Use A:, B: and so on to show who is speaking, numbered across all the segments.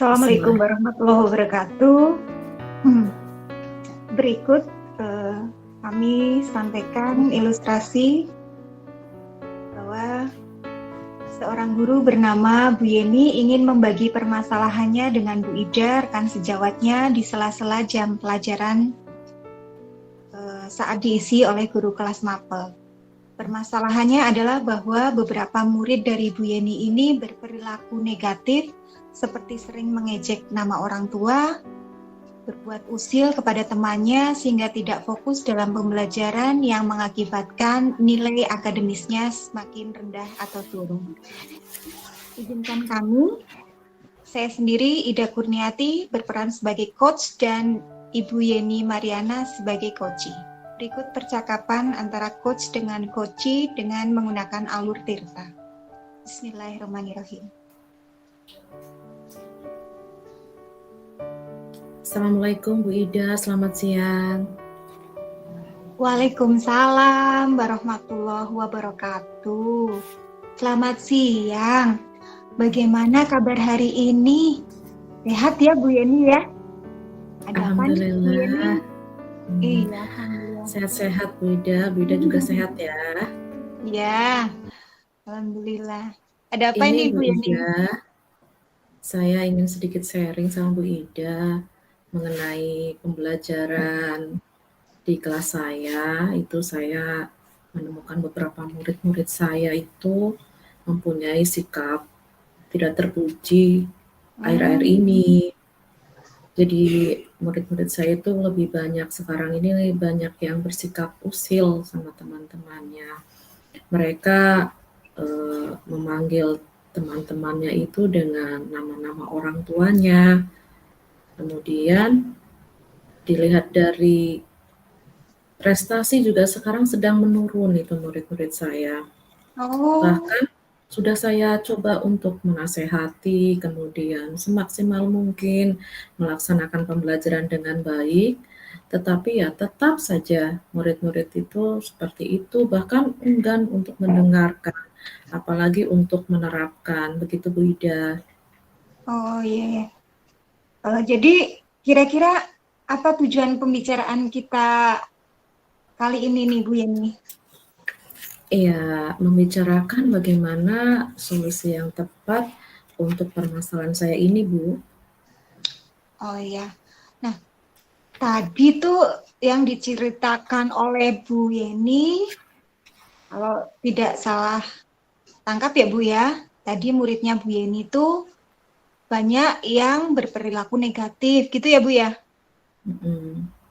A: Assalamualaikum
B: Bismillah.
A: warahmatullahi wabarakatuh. Hmm, Berikut kami sampaikan ilustrasi bahwa seorang guru bernama Bu Yeni ingin membagi permasalahannya dengan Bu Ida, rekan sejawatnya, di sela-sela jam pelajaran saat diisi oleh guru kelas mapel. Permasalahannya adalah bahwa beberapa murid dari Bu Yeni ini berperilaku negatif, seperti sering mengejek nama orang tua, berbuat usil kepada temannya sehingga tidak fokus dalam pembelajaran yang mengakibatkan nilai akademisnya semakin rendah atau turun. Izinkan kami, saya sendiri Ida Kurniati berperan sebagai coach dan Ibu Yeni Mariana sebagai coachee. Berikut percakapan antara coach dengan coachee dengan menggunakan alur Tirta. Bismillahirrahmanirrahim.
B: Assalamualaikum Bu Ida, selamat siang.
A: Waalaikumsalam warahmatullahi wabarakatuh. Selamat siang. Bagaimana kabar hari ini? Sehat ya Bu Yeni ya? Ada apa nih Bu Yeni?
B: Alhamdulillah.
A: Iya, alhamdulillah.
B: Sehat-sehat Bu Ida juga sehat ya.
A: Ya, alhamdulillah. Ada apa
B: Ini
A: ini Bu
B: Bu
A: Yeni?
B: Ida, saya ingin sedikit sharing sama Bu Ida mengenai pembelajaran di kelas saya. Itu saya menemukan beberapa murid-murid saya itu mempunyai sikap tidak terpuji akhir-akhir ini. Jadi murid-murid saya itu lebih banyak sekarang ini banyak yang bersikap usil sama teman-temannya. Mereka memanggil teman-temannya itu dengan nama-nama orang tuanya. Kemudian dilihat dari prestasi juga sekarang sedang menurun itu murid-murid saya. Bahkan sudah saya coba untuk menasehati, kemudian semaksimal mungkin melaksanakan pembelajaran dengan baik, tetapi ya tetap saja murid-murid itu seperti itu, bahkan enggan untuk mendengarkan, apalagi untuk menerapkan. Begitu Bu Ida.
A: Oh iya. Jadi kira-kira apa tujuan pembicaraan kita kali ini nih Bu Yeni?
B: Iya, membicarakan bagaimana solusi yang tepat untuk permasalahan saya ini, Bu.
A: Oh iya. Nah, tadi tuh yang diceritakan oleh Bu Yeni, kalau tidak salah tangkap ya Bu ya, tadi muridnya Bu Yeni tuh banyak yang berperilaku negatif gitu ya Bu ya?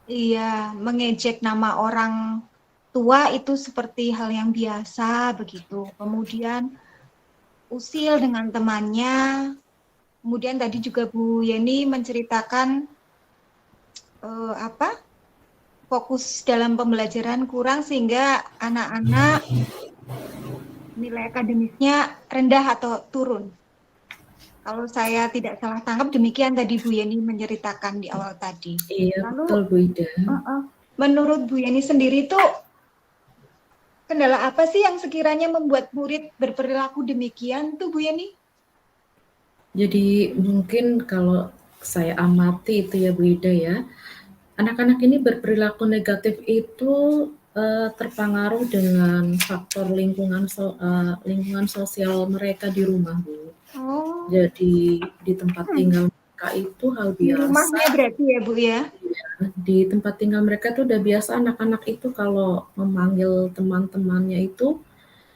A: Iya, mengejek nama orang tua itu seperti hal yang biasa begitu. Kemudian usil dengan temannya. Kemudian tadi juga Bu Yeni menceritakan fokus dalam pembelajaran kurang sehingga anak-anak nilai akademisnya rendah atau turun. Kalau saya tidak salah tangkap demikian tadi Bu Yeni menceritakan di awal tadi.
B: Iya,
A: Lalu,
B: betul Bu Ida.
A: Menurut Bu Yeni sendiri tuh kendala apa sih yang sekiranya membuat murid berperilaku demikian tuh Bu Yeni?
B: Jadi mungkin kalau saya amati itu ya Bu Ida ya, anak-anak ini berperilaku negatif itu terpengaruh dengan faktor lingkungan sosial mereka di rumah Bu. Jadi di tempat tinggal mereka itu hal biasa.
A: Di rumahnya berarti ya Bu ya?
B: Di tempat tinggal mereka tuh udah biasa anak-anak itu kalau memanggil teman-temannya itu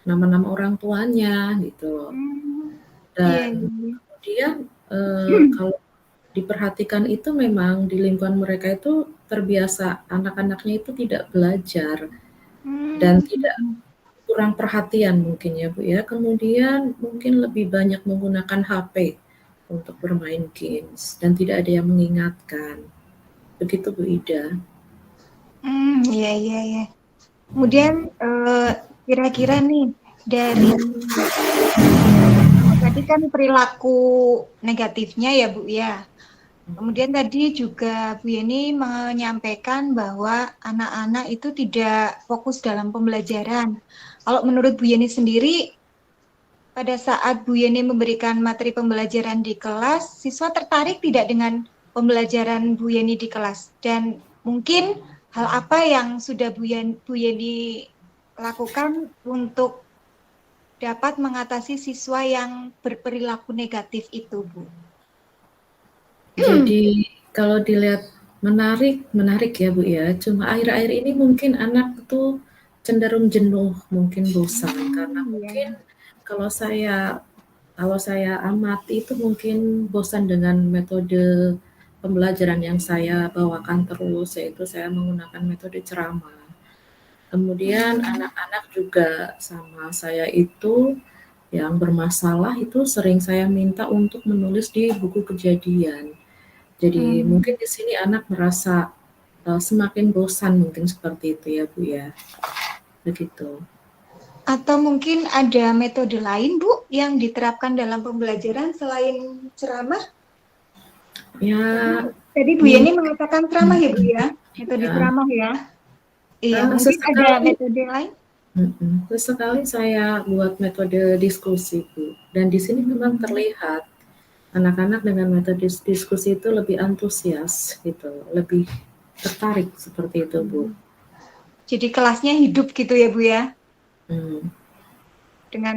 B: nama-nama orang tuanya gitu. Dan kemudian kalau diperhatikan itu memang di lingkungan mereka itu terbiasa anak-anaknya itu tidak belajar dan tidak kurang perhatian mungkin ya Bu ya. Kemudian mungkin lebih banyak menggunakan HP untuk bermain games dan tidak ada yang mengingatkan. Begitu Bu Ida.
A: Iya. Kemudian kira-kira nih dari tadi kan perilaku negatifnya ya Bu ya. Kemudian tadi juga Bu Yeni menyampaikan bahwa anak-anak itu tidak fokus dalam pembelajaran. Kalau menurut Bu Yeni sendiri, pada saat Bu Yeni memberikan materi pembelajaran di kelas, siswa tertarik tidak dengan pembelajaran Bu Yeni di kelas? Dan mungkin hal apa yang sudah Bu Yeni lakukan untuk dapat mengatasi siswa yang berperilaku negatif itu, Bu?
B: Jadi kalau dilihat menarik ya Bu ya. Cuma akhir-akhir ini mungkin anak tuh cenderung jenuh, mungkin bosan karena mungkin
A: Ya.
B: kalau saya amati itu mungkin bosan dengan metode pembelajaran yang saya bawakan terus, yaitu saya menggunakan metode ceramah. Kemudian anak-anak juga sama saya itu yang bermasalah itu sering saya minta untuk menulis di buku kejadian. Jadi mungkin di sini anak merasa semakin bosan mungkin seperti itu ya Bu ya, begitu.
A: Atau mungkin ada metode lain, Bu, yang diterapkan dalam pembelajaran selain ceramah?
B: Ya,
A: Tadi Bu Yeni mengatakan ceramah ya, Bu ya? Metode
B: ya.
A: ceramah ya? Iya, mungkin ada
B: Sesekali,
A: metode lain?
B: sesekali saya buat metode diskusi Bu, dan di sini memang terlihat anak-anak dengan metode diskusi itu lebih antusias gitu, lebih tertarik seperti itu Bu.
A: Jadi kelasnya hidup gitu ya, Bu ya?
B: Hmm.
A: Dengan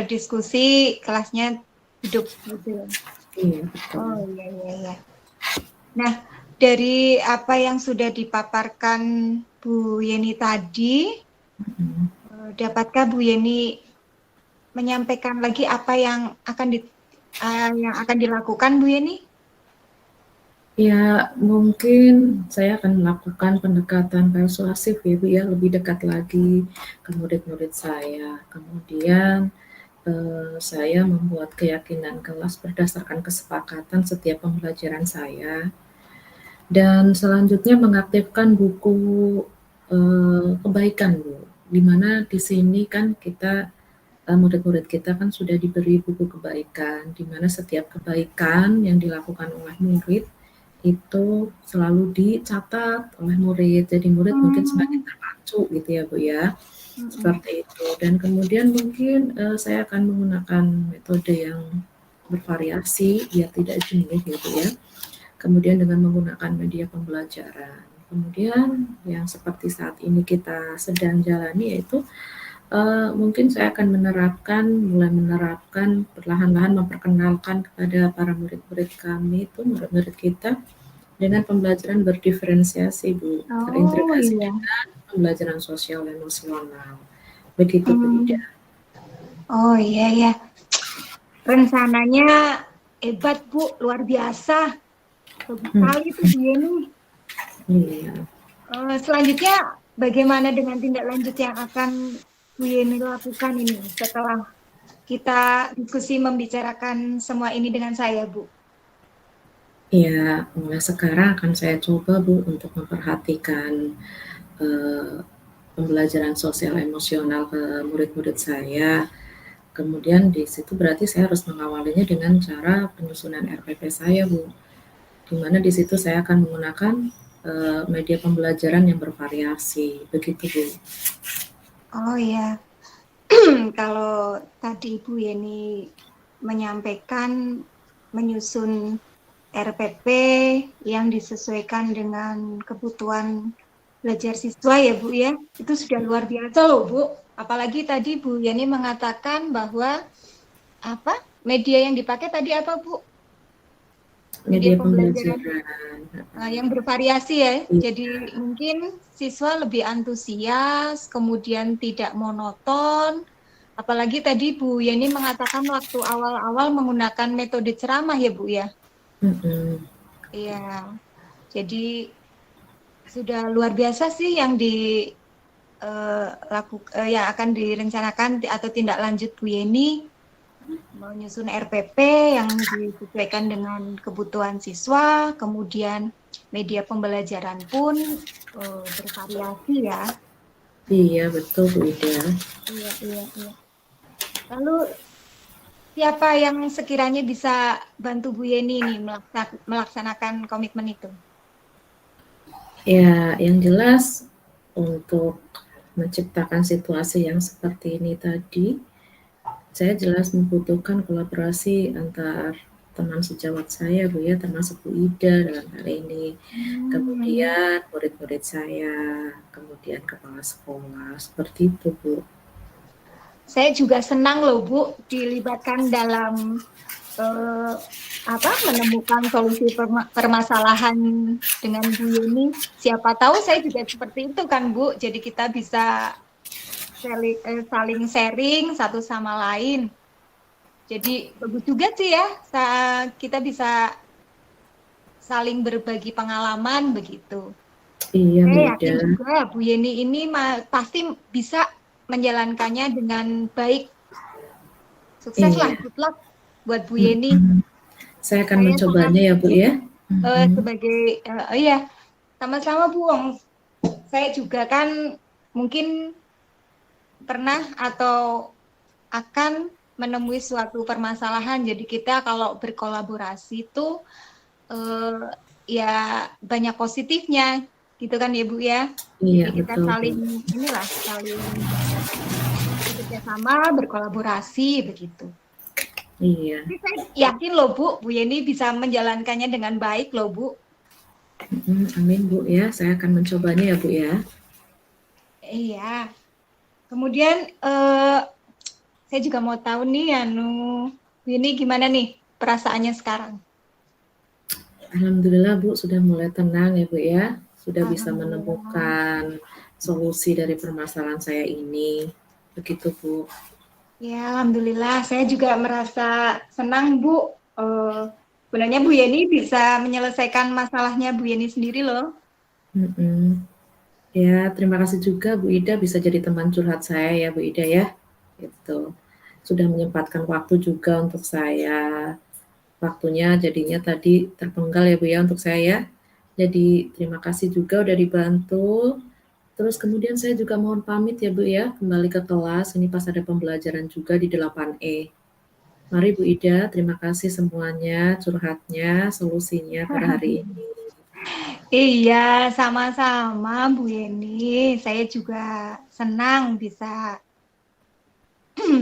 A: diskusi kelasnya hidup gitu.
B: Iya betul.
A: Oh iya. Nah, dari apa yang sudah dipaparkan Bu Yeni tadi, dapatkah Bu Yeni menyampaikan lagi apa yang akan dilakukan, Bu Yeni?
B: Ya, mungkin saya akan melakukan pendekatan persuasif ya Bu ya, lebih dekat lagi ke murid-murid saya. Kemudian saya membuat keyakinan kelas berdasarkan kesepakatan setiap pembelajaran saya. Dan selanjutnya mengaktifkan buku kebaikan Bu, di mana di sini kan kita murid-murid kita kan sudah diberi buku kebaikan, di mana setiap kebaikan yang dilakukan oleh murid itu selalu dicatat oleh murid. Jadi murid mungkin semakin terpacu gitu ya Bu ya, seperti itu. Dan kemudian mungkin saya akan menggunakan metode yang bervariasi biar tidak jenuh gitu ya. Kemudian dengan menggunakan media pembelajaran. Kemudian yang seperti saat ini kita sedang jalani yaitu mungkin saya akan mulai menerapkan perlahan-lahan memperkenalkan kepada para murid-murid kami itu, murid-murid kita dengan pembelajaran berdiferensiasi Bu, terintegrasi
A: Iya.
B: dengan pembelajaran sosial emosional. Begitu Bu Ida.
A: Oh iya. Rencananya hebat Bu, luar biasa. Bagus sekali tuh Bu Yeni.
B: Iya.
A: Selanjutnya bagaimana dengan tindak lanjut yang akan Bu Yeni lakukan ini setelah kita diskusi membicarakan semua ini dengan saya, Bu?
B: Ya, mulai sekarang akan saya coba Bu untuk memperhatikan pembelajaran sosial emosional ke murid-murid saya. Kemudian di situ berarti saya harus mengawalinya dengan cara penyusunan RPP saya Bu, di mana di situ saya akan menggunakan media pembelajaran yang bervariasi, begitu Bu.
A: Oh ya, kalau tadi Bu Yeni menyampaikan menyusun RPP yang disesuaikan dengan kebutuhan belajar siswa ya Bu ya, itu sudah luar biasa loh Bu. Apalagi tadi Bu Yeni mengatakan bahwa media yang dipakai tadi apa Bu?
B: Media pembelajaran
A: yang bervariasi ya. Jadi mungkin siswa lebih antusias, kemudian tidak monoton. Apalagi tadi Bu Yeni mengatakan waktu awal-awal menggunakan metode ceramah ya Bu ya. Iya. Jadi sudah luar biasa sih yang yang akan direncanakan atau tindak lanjut Bu Yeni menyusun RPP yang disesuaikan dengan kebutuhan siswa, kemudian media pembelajaran pun bervariasi ya.
B: Iya betul Bu Ida.
A: Iya. Lalu siapa yang sekiranya bisa bantu Bu Yeni nih melaksanakan komitmen itu?
B: Ya, yang jelas untuk menciptakan situasi yang seperti ini tadi, Saya jelas membutuhkan kolaborasi antar teman sejawat saya, Bu, ya, termasuk Bu Ida dalam hal ini. Kemudian murid-murid saya, kemudian kepala sekolah, seperti itu, Bu.
A: Saya juga senang loh Bu dilibatkan dalam menemukan solusi permasalahan dengan Bu Yeni. Siapa tahu saya juga seperti itu kan Bu. Jadi kita bisa saling sharing satu sama lain. Jadi bagus juga sih ya, kita bisa saling berbagi pengalaman begitu.
B: Iya, Bu
A: Saya yakin
B: Ida.
A: juga Bu Yeni ini pasti bisa menjalankannya dengan baik. Sukses lah,
B: Iya.
A: good luck buat Bu Yeni.
B: Saya akan
A: Saya sangat
B: mencobanya ya, Bu, ya.
A: sebagai iya, sama-sama Bu. Saya juga kan mungkin pernah atau akan menemui suatu permasalahan. Jadi kita kalau berkolaborasi itu ya banyak positifnya, gitu kan ya Bu ya.
B: Iya,
A: Jadi kita
B: betul, Bu.
A: saling bekerja sama, berkolaborasi begitu.
B: Iya.
A: Tapi saya yakin loh Bu Yeni bisa menjalankannya dengan baik loh Bu.
B: Amin, Bu, ya. Saya akan mencobanya ya, Bu, ya.
A: Iya. Kemudian saya juga mau tahu nih, Bu Yeni gimana nih perasaannya sekarang?
B: Alhamdulillah, Bu, sudah mulai tenang ya, Bu, ya. Sudah bisa
A: Alhamdulillah.
B: menemukan solusi dari permasalahan saya ini. Begitu, Bu.
A: Ya, alhamdulillah. Saya juga merasa senang, Bu. Sebenarnya Bu Yeni bisa menyelesaikan masalahnya Bu Yeni sendiri loh.
B: Ya, terima kasih juga Bu Ida bisa jadi teman curhat saya ya, Bu Ida ya. Itu sudah menyempatkan waktu juga untuk saya. Waktunya jadinya tadi terpenggal ya, Bu, ya, untuk saya. Jadi terima kasih juga udah dibantu. Terus kemudian saya juga mohon pamit ya, Bu, ya, kembali ke kelas. Ini pas ada pembelajaran juga di 8E. Mari Bu Ida, terima kasih semuanya, curhatnya, solusinya pada hari ini.
A: Iya, sama-sama Bu Yeni. Saya juga senang bisa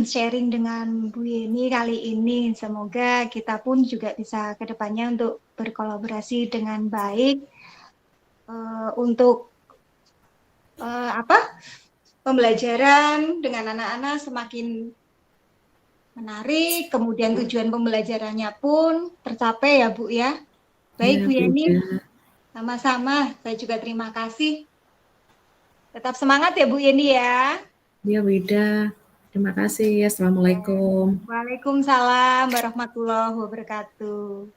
A: sharing dengan Bu Yeni kali ini. Semoga kita pun juga bisa ke depannya untuk berkolaborasi dengan baik untuk pembelajaran dengan anak-anak semakin menarik, kemudian tujuan pembelajarannya pun tercapai ya Bu ya. Baik
B: Ya,
A: Bu
B: Bu
A: Yeni,
B: Ida.
A: sama-sama. Saya juga terima kasih. Tetap semangat ya Bu Yeni ya.
B: Ya, Bu Ida. Terima kasih. Assalamualaikum.
A: Waalaikumsalam warahmatullahi wabarakatuh.